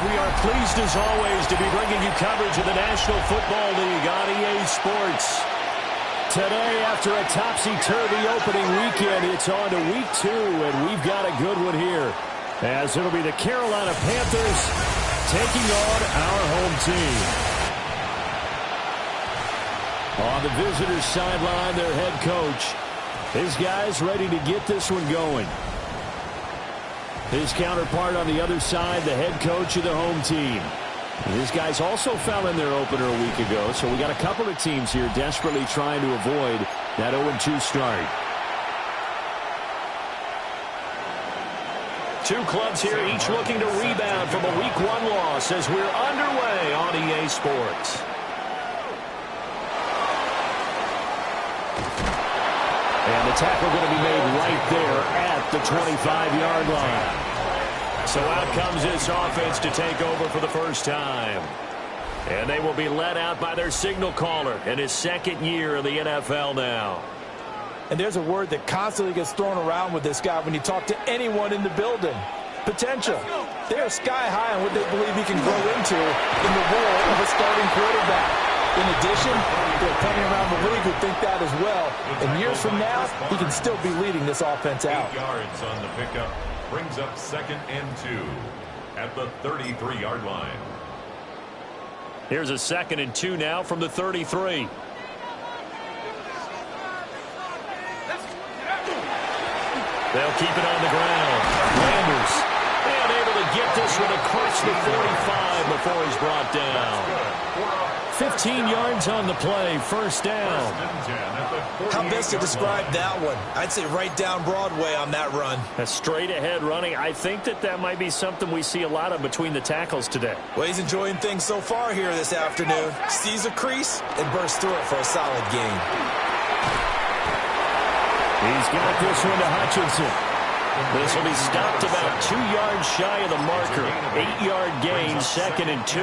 We are pleased, as always, to be bringing you coverage of the National Football League on EA Sports. Today, after a topsy-turvy opening weekend, it's on to Week 2, and we've got a good one here, as it'll be the Carolina Panthers taking on our home team. On the visitors' sideline, their head coach. His guys ready to get this one going. His counterpart on the other side, the head coach of the home team. His guys also fell in their opener a week ago, so we got a couple of teams here desperately trying to avoid that 0-2 start. Two clubs here, each looking to rebound from a Week 1 loss as we're underway on EA Sports. And the tackle going to be made right there at the 25-yard line. So out comes this offense to take over for the first time. And they will be led out by their signal caller in his second year in the NFL now. And there's a word that constantly gets thrown around with this guy when you talk to anyone in the building. Potential. They are sky high on what they believe he can grow into in the role of a starting quarterback. In addition, there are plenty around the league who think that as well. And years from now, he can still be leading this offense out. 8 yards on the pickup. Brings up 2nd and 2 at the 33-yard line. Here's a 2nd and 2 now from the 33. They'll keep it on the ground. Landers and able to get this one across the 45 before he's brought down. 15 yards on the play, first down. How best to describe that one? I'd say right down Broadway on that run. A straight-ahead running. I think that might be something we see a lot of between the tackles today. Well, he's enjoying things so far here this afternoon. Sees a crease and bursts through it for a solid gain. He's got this one to Hutchinson. This will be stopped about 2 yards shy of the marker. 8-yard gain, 2nd and 2.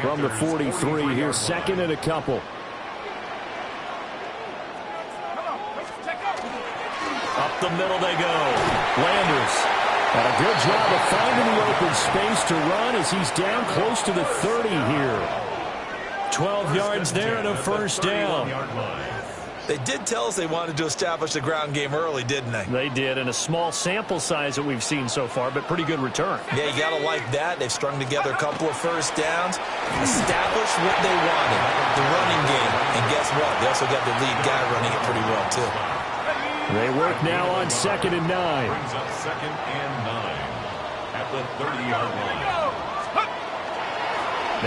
From the 43, here's 2nd and a couple. Up the middle they go. Landers had a good job of finding the open space to run as he's down close to the 30 here. 12 yards there and a first down. They did tell us they wanted to establish the ground game early, didn't they? They did, and a small sample size that we've seen so far, but pretty good return. Yeah, you got to like that. They've strung together a couple of first downs, established what they wanted, the running game. And guess what? They also got the lead guy running it pretty well, too. They work now on 2nd and 9. Brings up 2nd and 9 at the 30-yard line.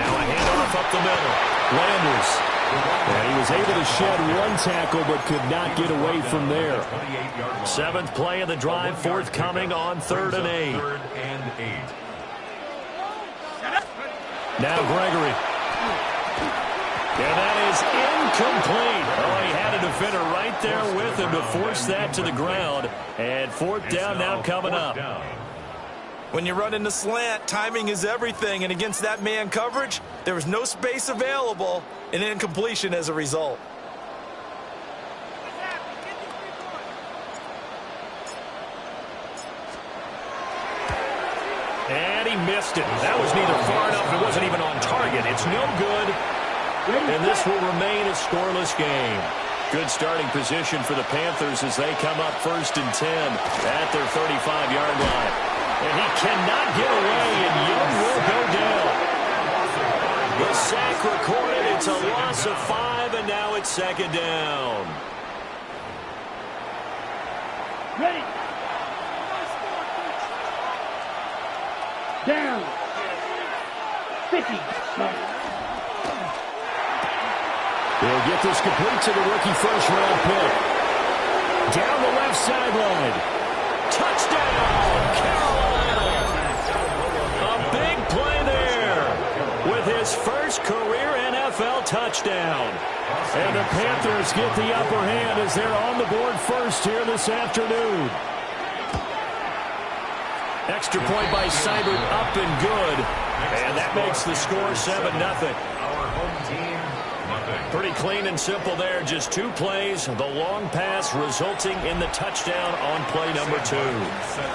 Now a handoff up the middle. Landers. And he was able to shed one tackle but could not get away from there. 7th play of the drive forthcoming on 3rd and 8. Now Gregory. And that is incomplete. Oh, he had a defender right there with him to force that to the ground. And 4th down now coming up. When you run in the slant, timing is everything. And against that man coverage, there was no space available, and incompletion as a result. And he he missed it. That was neither far enough. It wasn't even on target. It's no good. And this will remain a scoreless game. Good starting position for the Panthers as they come up 1st and 10 at their 35-yard line. And he cannot get away, and Young will go down. The sack recorded. It's a loss of 5, and now it's 2nd down. Ready. Down. 50. He'll get this complete to the rookie first-round pick. Down the left sideline. Touchdown, Carolina. A big play there with his first career NFL touchdown. And the Panthers get the upper hand as they're on the board first here this afternoon. Extra point by Seibert, up and good. And that makes the score 7-0. Our home team, nothing. Pretty clean and simple there. Just 2 plays. The long pass resulting in the touchdown on play number 2.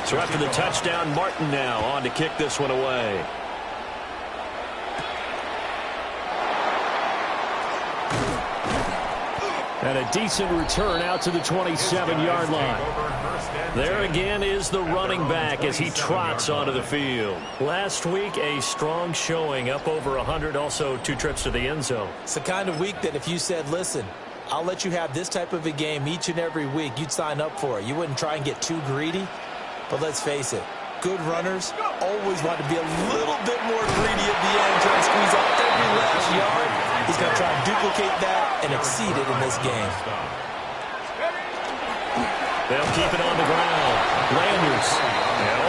So after the touchdown, Martin now on to kick this one away. And a decent return out to the 27-yard line. There again is the running back as he trots onto the field. Last week, a strong showing, up over 100, also 2 trips to the end zone. It's the kind of week that if you said, listen, I'll let you have this type of a game each and every week, you'd sign up for it. You wouldn't try and get too greedy. But let's face it, good runners always want to be a little bit more greedy at the end, trying to squeeze out every last yard. He's going to try and duplicate that and exceed it in this game. They'll keep it on the ground. Landers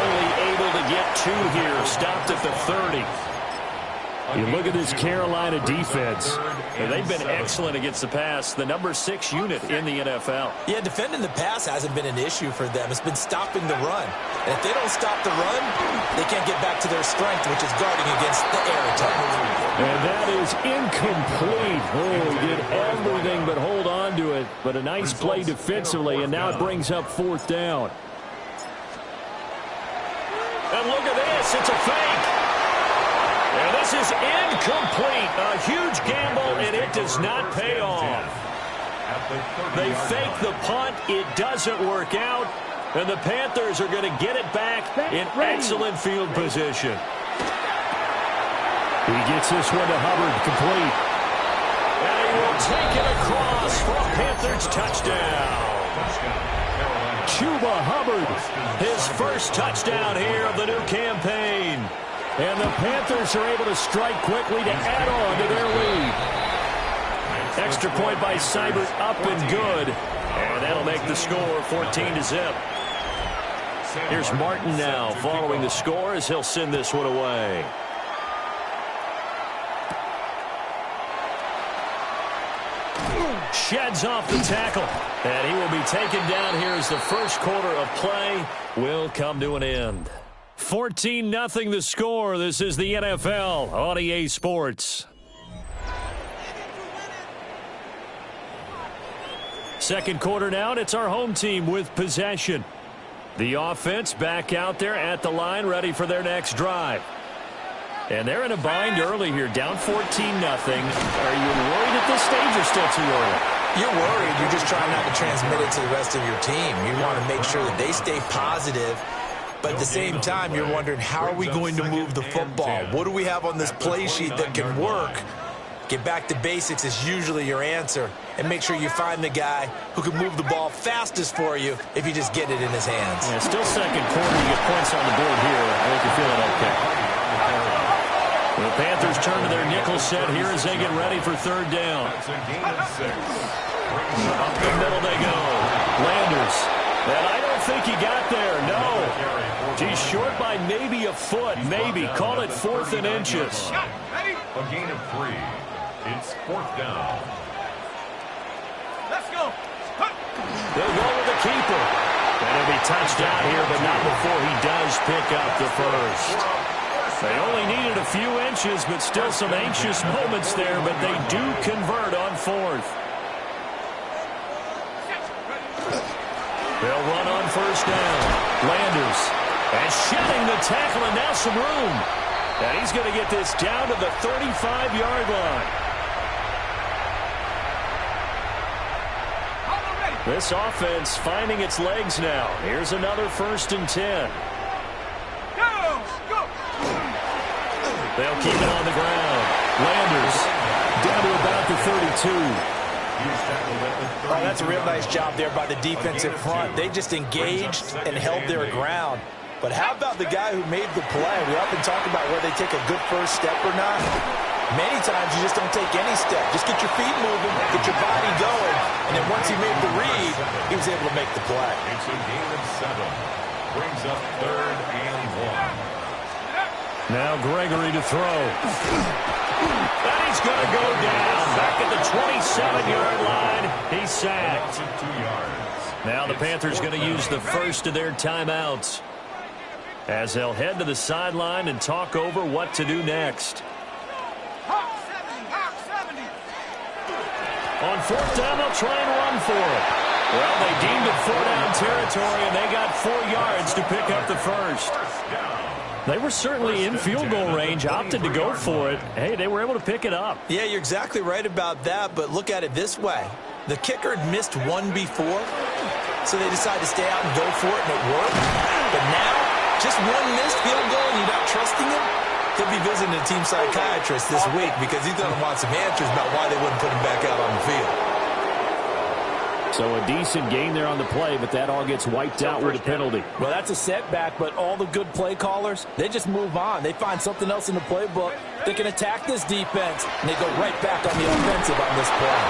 only able to get 2 here. Stopped at the 30. You look at this Carolina defense. They've been excellent against the pass. The number 6 unit in the NFL. Yeah, defending the pass hasn't been an issue for them. It's been stopping the run. And if they don't stop the run, they can't get back to their strength, which is guarding against the air attack. And that is incomplete. Oh, he did everything but hold on to it. But a nice play defensively, and now it brings up 4th down. And look at this. It's a fake. And this is incomplete. A huge gamble, and it does not pay off. They fake the punt. It doesn't work out. And the Panthers are going to get it back in excellent field position. He gets this one to Hubbard, complete. And he will take it across for a Panthers touchdown. Chuba Hubbard, his first touchdown here of the new campaign. And the Panthers are able to strike quickly to add on to their lead. Extra point by Seibert, up and good. And that'll make the score 14-0. Here's Martin now following the score as he'll send this one away. Sheds off the tackle. And he will be taken down here as the first quarter of play will come to an end. 14-0 the score. This is the NFL on EA Sports. Second quarter now, and it's our home team with possession. The offense back out there at the line, ready for their next drive. And they're in a bind early here, down 14-0. Are you worried at this stage or still too early? You're worried. You're just trying not to transmit it to the rest of your team. You want to make sure that they stay positive. But at the same time, you're wondering, how are we going to move the football? What do we have on this play sheet that can work? Get back to basics is usually your answer. And make sure you find the guy who can move the ball fastest for you if you just get it in his hands. Yeah, still second quarter. You get points on the board here. I think you're feeling okay. The Panthers turn to their nickel set here as they get ready for 3rd down. Up the middle they go. Landers. And I don't think he got there. No. He's short by maybe a foot. Maybe. Call it 4th and inches. A gain of 3. It's 4th down. Let's go. They'll go with the keeper. And he'll be touched out here, but not before he does pick up the first. They only needed a few inches, but still some anxious moments there, but they do convert on 4th. They'll run on 1st down. Landers. And shedding the tackle, and now some room. And he's going to get this down to the 35-yard line. This offense finding its legs now. Here's another 1st and 10. They'll keep it on the ground. Landers down to about the 32. Oh, that's a real nice job there by the defensive front. They just engaged and held their ground. But how about the guy who made the play? We often talk about whether they take a good first step or not. Many times you just don't take any step. Just get your feet moving, get your body going, and then once he made the read, he was able to make the play. It's a gain of 7. Brings up 3rd and 1. Now Gregory to throw. And he's going to go down. Back at the 27-yard line. He's sacked. 2 yards. Now the Panthers going to use the first of their timeouts as they'll head to the sideline and talk over what to do next. On 4th down, they'll try and run for it. Well, they deemed it 4-down territory, and they got 4 yards to pick up the first. They were certainly in field goal range, opted to go for it. Hey, they were able to pick it up. Yeah, you're exactly right about that, but look at it this way. The kicker had missed one before, so they decided to stay out and go for it, and it worked. But now, just one missed field goal, and you're not trusting him? He'll be visiting a team psychiatrist this week because he's going to want some answers about why they wouldn't put him back out on the field. So a decent gain there on the play, but that all gets wiped out with a penalty. Well, that's a setback, but all the good play callers, they just move on. They find something else in the playbook. They can attack this defense, and they go right back on the offensive on this play.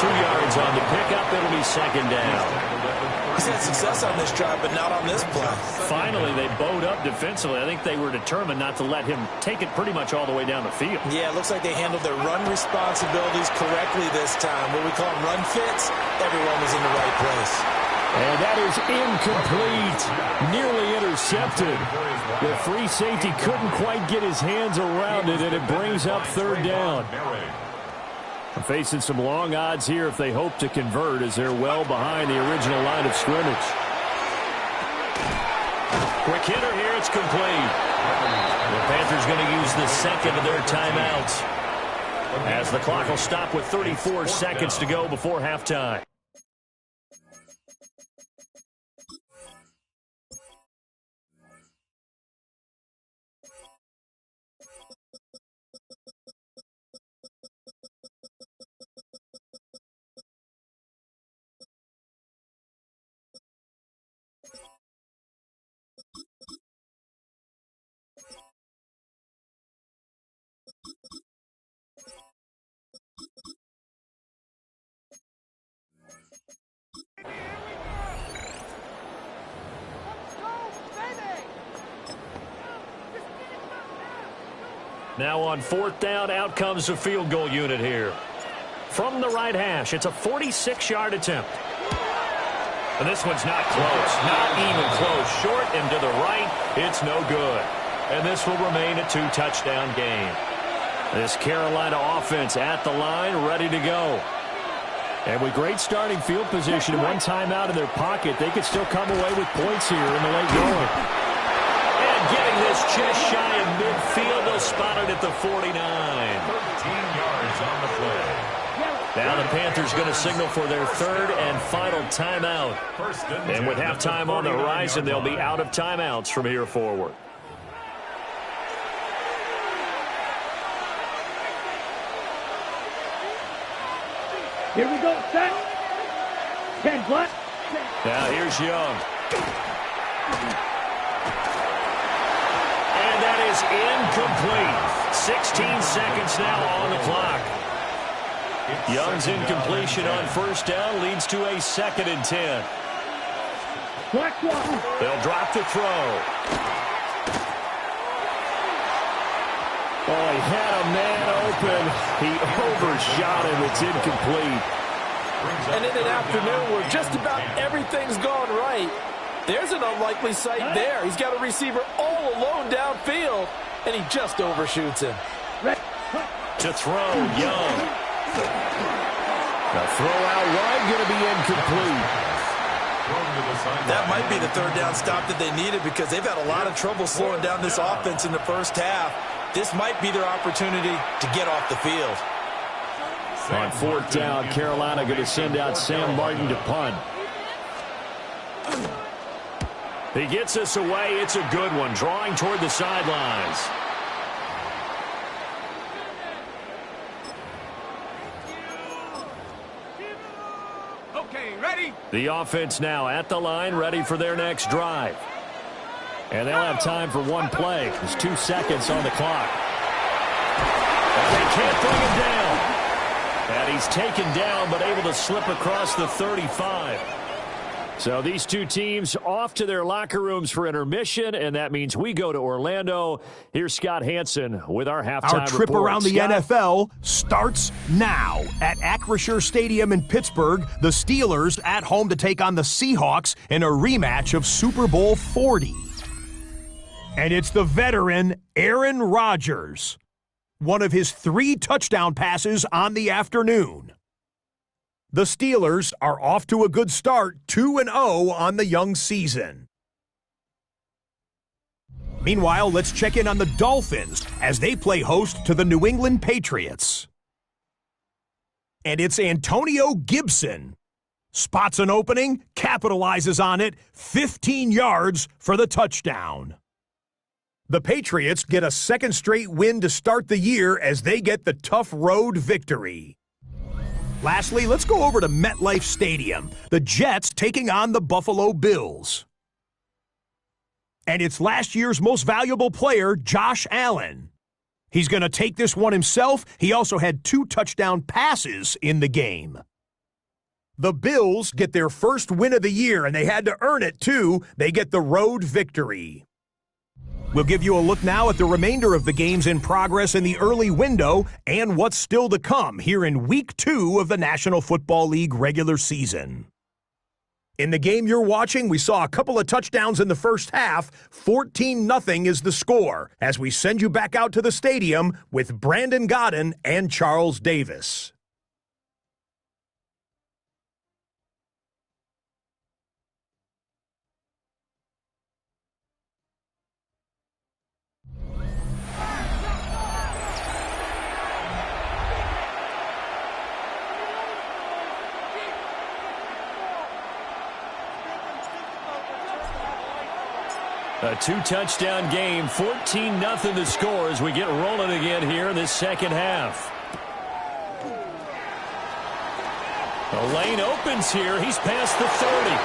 2 yards on the pickup. It'll be 2nd down. He's had success on this drive, but not on this play. Finally, they bowed up defensively. I think they were determined not to let him take it pretty much all the way down the field. Yeah, it looks like they handled their run responsibilities correctly this time. What we call run fits, everyone was in the right place. And that is incomplete. Nearly intercepted. The free safety couldn't quite get his hands around it, and it brings up 3rd down. Facing some long odds here if they hope to convert, as they're well behind the original line of scrimmage. Quick hitter here, it's complete. The Panthers going to use the 2nd of their timeouts, as the clock will stop with 34 seconds to go before halftime. Now on 4th down, out comes the field goal unit here. From the right hash, it's a 46-yard attempt. And this one's not close. Not even close. Short and to the right, it's no good. And this will remain a 2-touchdown game. This Carolina offense at the line, ready to go. And with great starting field position and one timeout in their pocket, they could still come away with points here in the late going. And getting this just shy of midfield, they'll spot it at the 49. 13 yards on the play. Now the Panthers going to signal for their 3rd and final timeout. And with halftime on the horizon, they'll be out of timeouts from here forward. Here we go, set. 10 black. Now here's Young. And that is incomplete. 16 seconds now on the clock. Young's incompletion on 1st down leads to a 2nd and 10. They'll drop the throw. Oh, he had a man open. He overshot him. It's incomplete. And in an afternoon where just about everything's gone right, there's an unlikely sight there. He's got a receiver all alone downfield, and he just overshoots him. To throw, Young. The throw out wide going to be incomplete. That might be the third down stop that they needed because they've had a lot of trouble slowing down this offense in the first half. This might be their opportunity to get off the field. On fourth down, Carolina going to send out Sam Martin to punt. He gets us away. It's a good one, drawing toward the sidelines. Okay, ready? The offense now at the line, ready for their next drive. And they'll have time for one play. There's 2 seconds on the clock. And they can't bring him down. And he's taken down, but able to slip across the 35. So these two teams off to their locker rooms for intermission, and that means we go to Orlando. Here's Scott Hansen with our halftime report. Our trip around the NFL starts now. At Acrisure Stadium in Pittsburgh, the Steelers at home to take on the Seahawks in a rematch of Super Bowl 40. And it's the veteran Aaron Rodgers. One of his 3 touchdown passes on the afternoon. The Steelers are off to a good start, 2-0 on the young season. Meanwhile, let's check in on the Dolphins as they play host to the New England Patriots. And it's Antonio Gibson. Spots an opening, capitalizes on it, 15 yards for the touchdown. The Patriots get a second straight win to start the year as they get the tough road victory. Lastly, let's go over to MetLife Stadium. The Jets taking on the Buffalo Bills. And it's last year's most valuable player, Josh Allen. He's going to take this one himself. He also had 2 touchdown passes in the game. The Bills get their first win of the year, and they had to earn it, too. They get the road victory. We'll give you a look now at the remainder of the games in progress in the early window and what's still to come here in Week 2 of the National Football League regular season. In the game you're watching, we saw a couple of touchdowns in the first half. 14-0 is the score as we send you back out to the stadium with Brandon Godden and Charles Davis. A 2-touchdown game, 14-0 the score as we get rolling again here in this second half. The lane opens here. He's past the 30.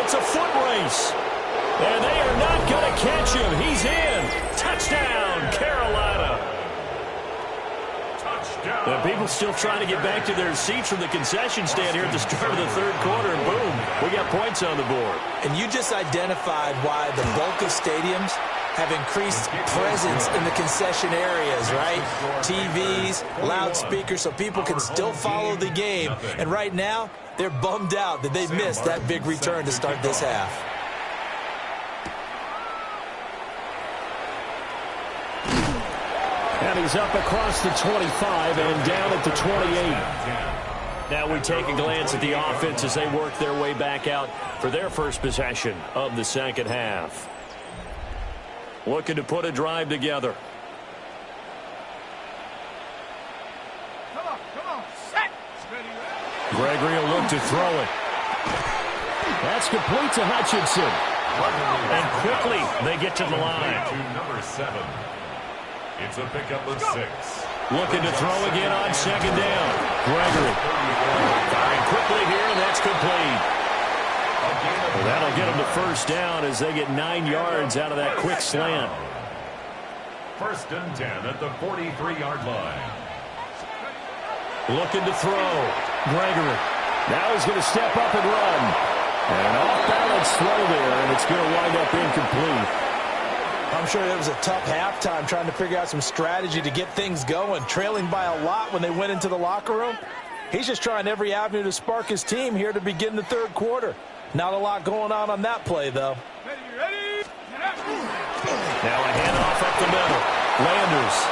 It's a foot race. And they are not going to catch him. He's in. Touchdown, Carolina. The people still trying to get back to their seats from the concession stand here at the start of the third quarter, and boom, we got points on the board. And you just identified why the bulk of stadiums have increased presence in the concession areas, right? TVs, loudspeakers, so people can still follow the game. And right now, they're bummed out that they missed that big return to start this half. And he's up across the 25 and down at the 28. Now we take a glance at the offense as they work their way back out for their first possession of the second half. Looking to put a drive together. Come on, set. Gregory will look to throw it. That's complete to Hutchinson. And quickly they get to the line. To number 7. It's a pickup of 6. Looking to throw again on second down. Gregory. Firing quickly here, and that's complete. Well, that'll get them to first down as they get 9 yards out of that quick slant. 1st and 10 at the 43-yard line. Looking to throw. Gregory. Now he's going to step up and run. And an off-balance throw there, and it's going to wind up incomplete. I'm sure it was a tough halftime trying to figure out some strategy to get things going, trailing by a lot when they went into the locker room. He's just trying every avenue to spark his team here to begin the third quarter. Not a lot going on that play, though. Ready? Now a handoff up the middle. Landers.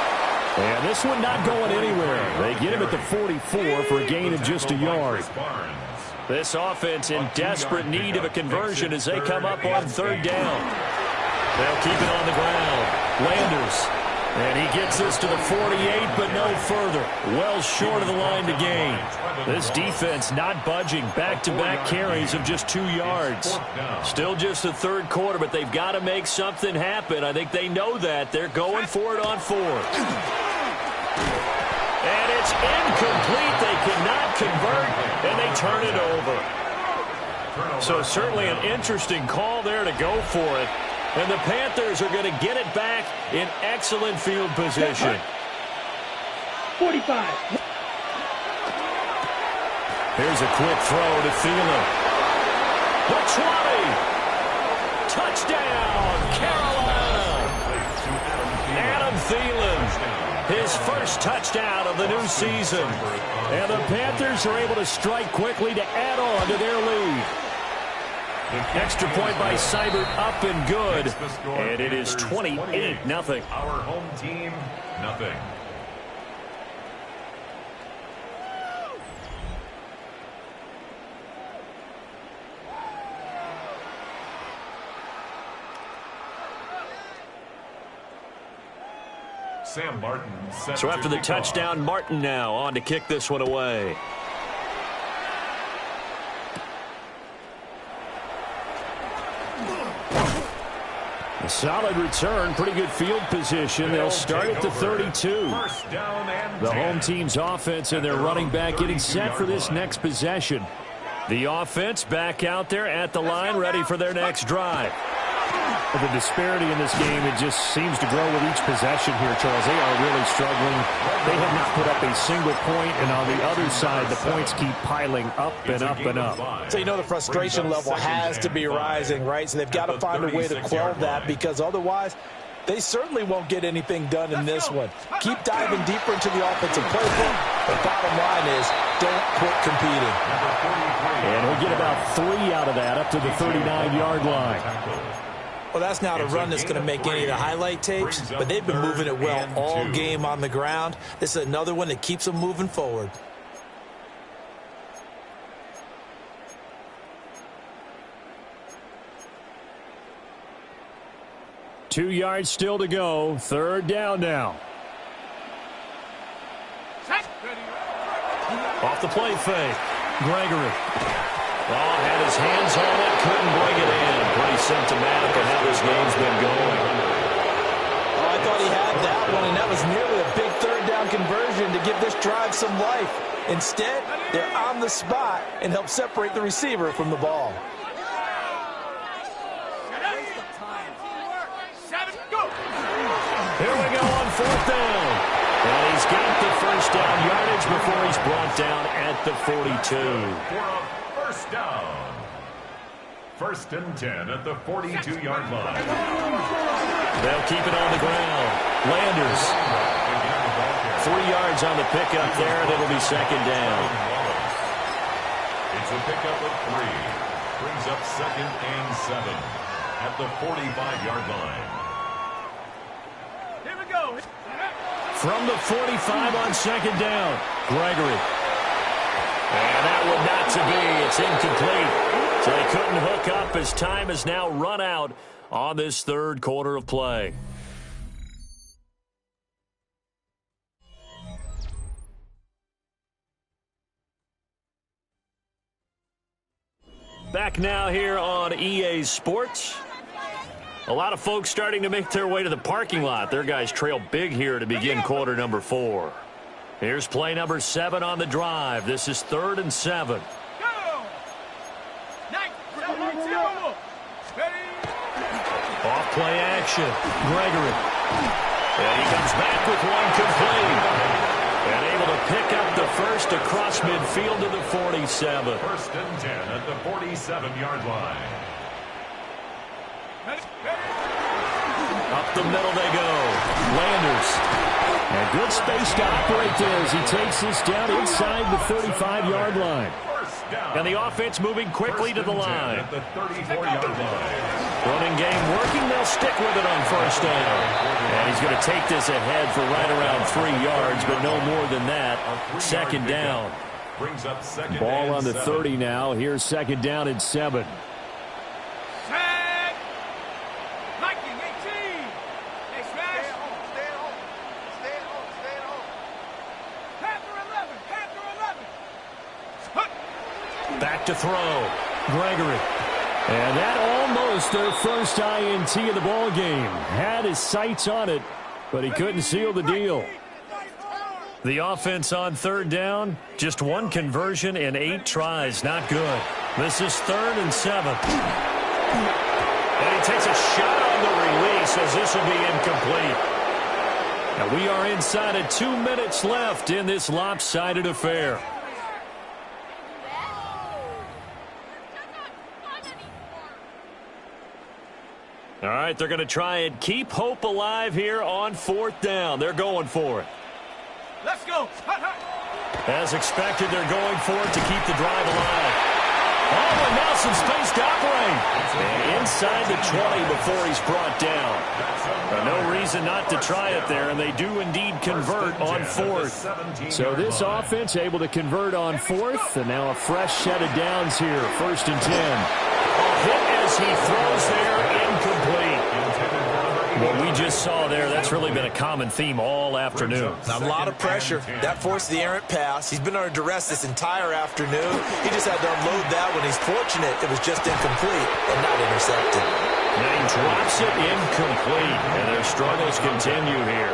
And this one not going anywhere. They get him at the 44 for a gain of just a yard. This offense in desperate need of a conversion as they come up on third down. They'll keep it on the ground. Landers. And he gets this to the 48, but no further. Well short of the line to gain. This defense not budging. Back-to-back carries of just 2 yards. Still just the third quarter, but they've got to make something happen. I think they know that. They're going for it on fourth. And it's incomplete. They cannot convert, and they turn it over. So certainly an interesting call there to go for it. And the Panthers are going to get it back in excellent field position. 45. Here's a quick throw to Thielen. The 20. Touchdown, Carolina. Adam Thielen, his first touchdown of the new season. And the Panthers are able to strike quickly to add on to their lead. Extra point by Seibert up and good. And it is 28-0. Our home team, nothing. Sam Martin. So after the touchdown, Martin now on to kick this one away. A solid return, pretty good field position. They'll start at the 32. The home team's offense and their running back getting set for this next possession. The offense back out there at the line, ready for their next drive. The disparity in this game, it just seems to grow with each possession here, Charles. They are really struggling. They have not put up a single point, and on the other side, the points keep piling up and up and up. So you know the frustration level has to be rising, right? So they've got to find a way to quell that, because otherwise they certainly won't get anything done in this one. Keep diving deeper into the offensive playbook. The bottom line is don't quit competing. And he'll get about 3 out of that up to the 39-yard line. Well, that's not a run that's going to make any of the highlight tapes, but they've been moving it well all game on the ground. This is another one that keeps them moving forward. Two yards still to go. Third down now. Off the play fake. Gregory. Oh, had his hands on it, couldn't bring it in. Pretty symptomatic of how this game's been going. Oh, I thought he had that one, and that was nearly a big third down conversion to give this drive some life. Instead, they're on the spot and help separate the receiver from the ball. Here we go on fourth down. And he's got the first down yardage before he's brought down at the 42. First down. 1st and 10 at the 42-yard line. They'll keep it on the ground. Landers. 3 yards on the pickup there, and it'll be second down. It's a pickup of 3. Brings up 2nd and 7 at the 45-yard line. Here we go. From the 45 on second down, Gregory. And that one not to be. It's incomplete. So they couldn't hook up as time has now run out on this third quarter of play. Back now here on EA Sports. A lot of folks starting to make their way to the parking lot. Their guys trail big here to begin quarter number 4. Here's play number 7 on the drive. This is 3rd and 7. Off play action. Gregory. And he comes back with one complete. And able to pick up the first across midfield to the 47. 1st and 10 at the 47-yard line. Up the middle they go. Landers. And good space to operate there as he takes this down inside the 35-yard line. And the offense moving quickly to the line. At the 34-yard line. Running game working. They'll stick with it on first down. And he's going to take this ahead for right around 3 yards, but no more than that. Second down. Brings up second Ball and on the 7. 30 now. Here's second down and 7. Set. Viking 18. They smash. Stay at home. Panther 11. Panther 11. Back to throw. Gregory. And that almost their first INT of the ball game. Had his sights on it, but he couldn't seal the deal. The offense on third down, just one conversion in 8 tries. Not good. This is 3rd and 7. And he takes a shot on the release as this will be incomplete. Now we are inside of 2 minutes left in this lopsided affair. All right, they're going to try and keep hope alive here on 4th down. They're going for it. Let's go. As expected, they're going for it to keep the drive alive. Oh, and now some space to operate. And inside the 20 before he's brought down. No reason not to try it there, and they do indeed convert on 4th. So this offense able to convert on 4th, and now a fresh set of downs here, 1st and 10. A hit as he throws there, incomplete. What we just saw there, that's really been a common theme all afternoon. A lot of pressure. That forced the errant pass. He's been under duress this entire afternoon. He just had to unload that one. He's fortunate it was just incomplete and not intercepted. And he drops it incomplete, and their struggles continue here.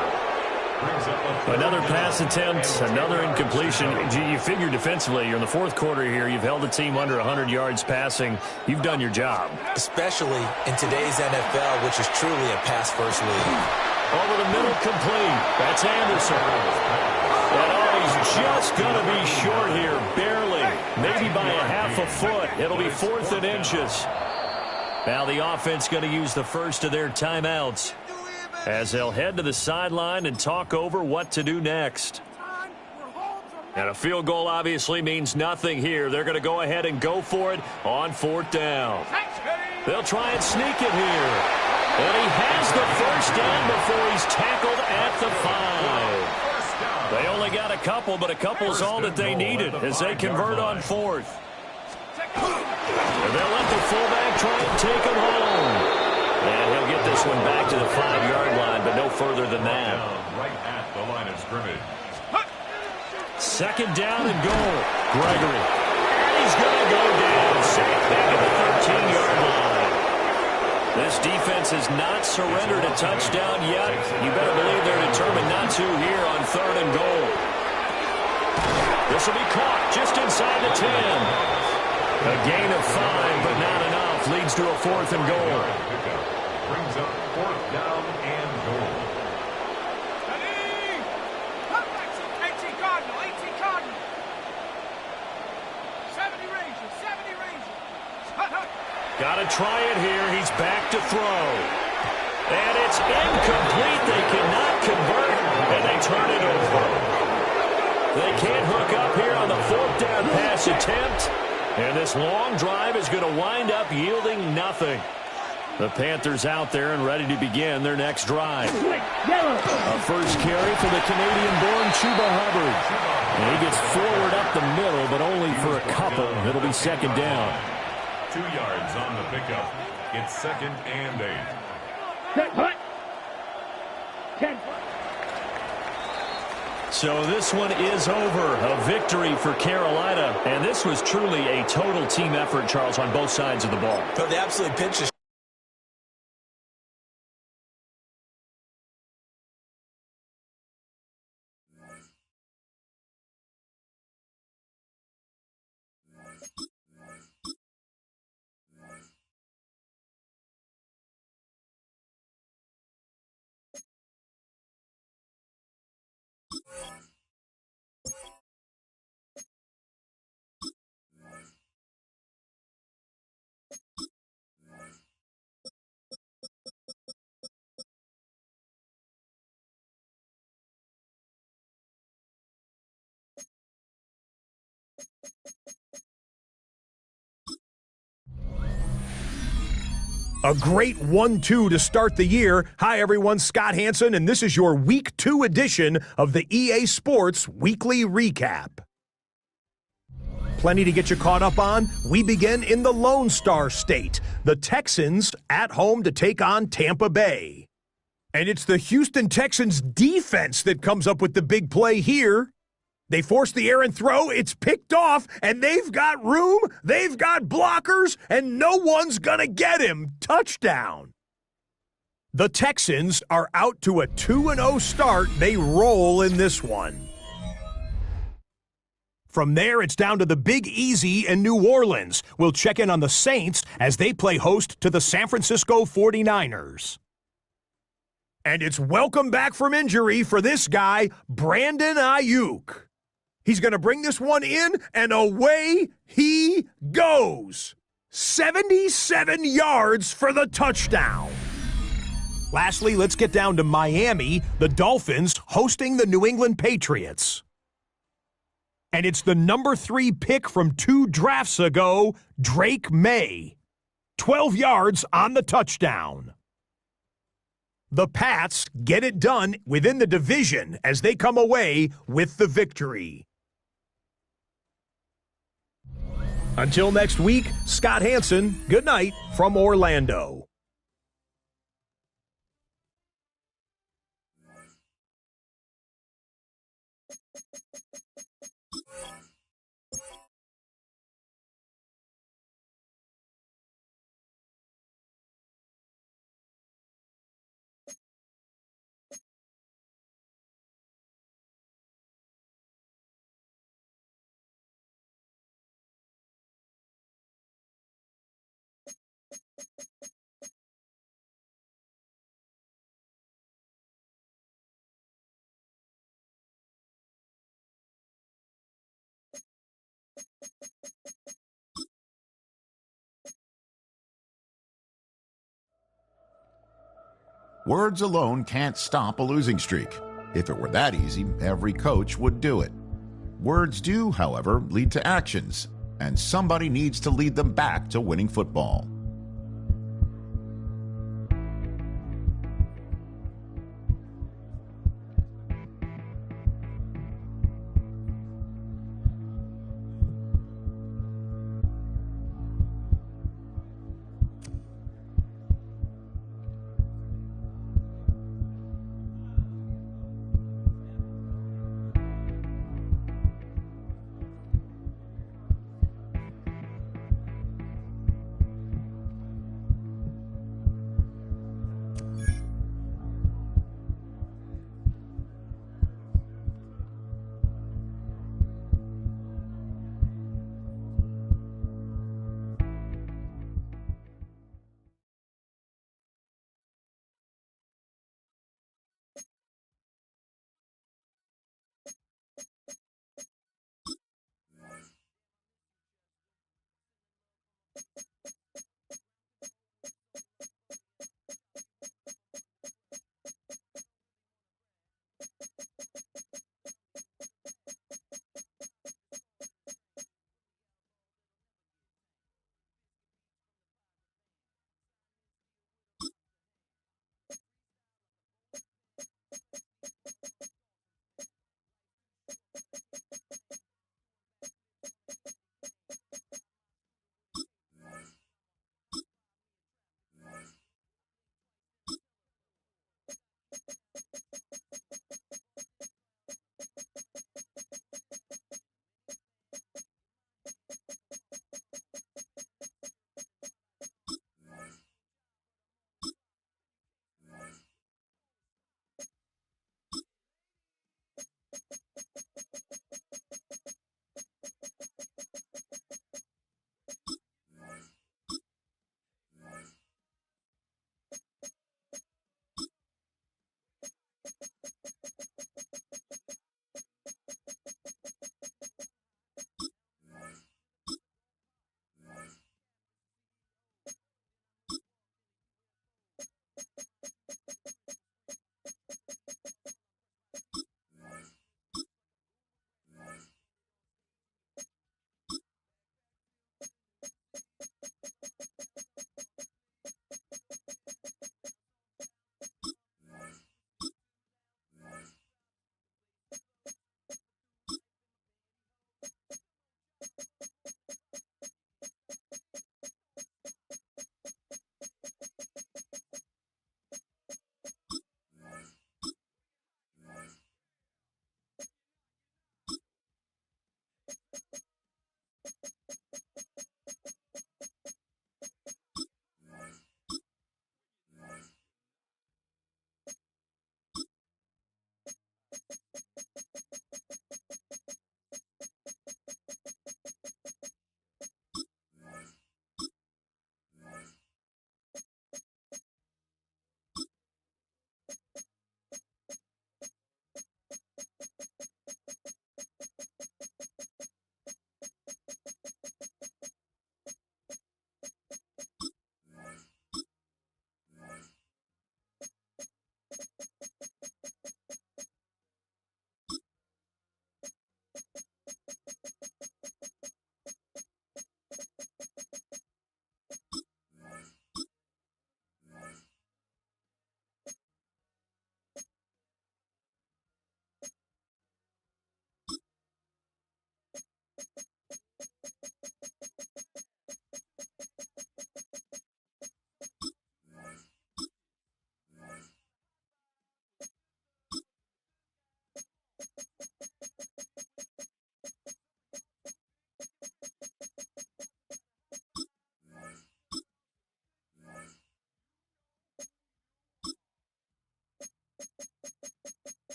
Another pass attempt, another incompletion. You figure defensively, you're in the 4th quarter here. You've held the team under 100 yards passing. You've done your job. Especially in today's NFL, which is truly a pass-first league. Over the middle, complete. That's Anderson. And he's just going to be short here, barely. Maybe by a half a foot. It'll be 4th and inches. Now the offense going to use the first of their timeouts as they'll head to the sideline and talk over what to do next. And a field goal obviously means nothing here. They're going to go ahead and go for it on 4th down. They'll try and sneak it here. And he has the first down before he's tackled at the 5. They only got a couple, but a couple's all that they needed as they convert on 4th. And they'll let the fullback try and take him home. And he'll get this one back to the 5-yard line, but no further than that. Right at the line of scrimmage. 2nd down and goal. Gregory. And he's going to go down. Sacked back at the 13-yard line. This defense has not surrendered a touchdown yet. You better believe they're determined not to here on 3rd and goal. This will be caught just inside the 10. A gain of 5, but not enough. Leads to a 4th and goal. Brings up 4th down and goal. 18 Cardinal. 70 Rangers. Got to try it here. He's back to throw. And it's incomplete. They cannot convert, and they turn it over. They can't hook up here on the 4th down pass attempt. And this long drive is going to wind up yielding nothing. The Panthers out there and ready to begin their next drive. A first carry for the Canadian-born Chuba Hubbard. And he gets forward up the middle, but only for a couple. It'll be 2nd down. 2 yards on the pickup. It's 2nd and 8. Set, hut. 10. So this one is over. A victory for Carolina. And this was truly a total team effort, Charles, on both sides of the ball. So they absolutely pinched us. A great 1-2 to start the year. Hi, everyone. Scott Hansen, and this is your Week 2 edition of the EA Sports Weekly Recap. Plenty to get you caught up on. We begin in the Lone Star State. The Texans at home to take on Tampa Bay. And it's the Houston Texans defense that comes up with the big play here. They force the errant throw, it's picked off, and they've got room, they've got blockers, and no one's gonna get him. Touchdown. The Texans are out to a 2-0 start. They roll in this one. From there, it's down to the Big Easy in New Orleans. We'll check in on the Saints as they play host to the San Francisco 49ers. And it's welcome back from injury for this guy, Brandon Ayuk. He's going to bring this one in, and away he goes. 77 yards for the touchdown. Lastly, let's get down to Miami, the Dolphins hosting the New England Patriots. And it's the number 3 pick from 2 drafts ago, Drake May. 12 yards on the touchdown. The Pats get it done within the division as they come away with the victory. Until next week, Scott Hansen, good night from Orlando. Words alone can't stop a losing streak. If it were that easy, every coach would do it. Words do, however, lead to actions, and somebody needs to lead them back to winning football.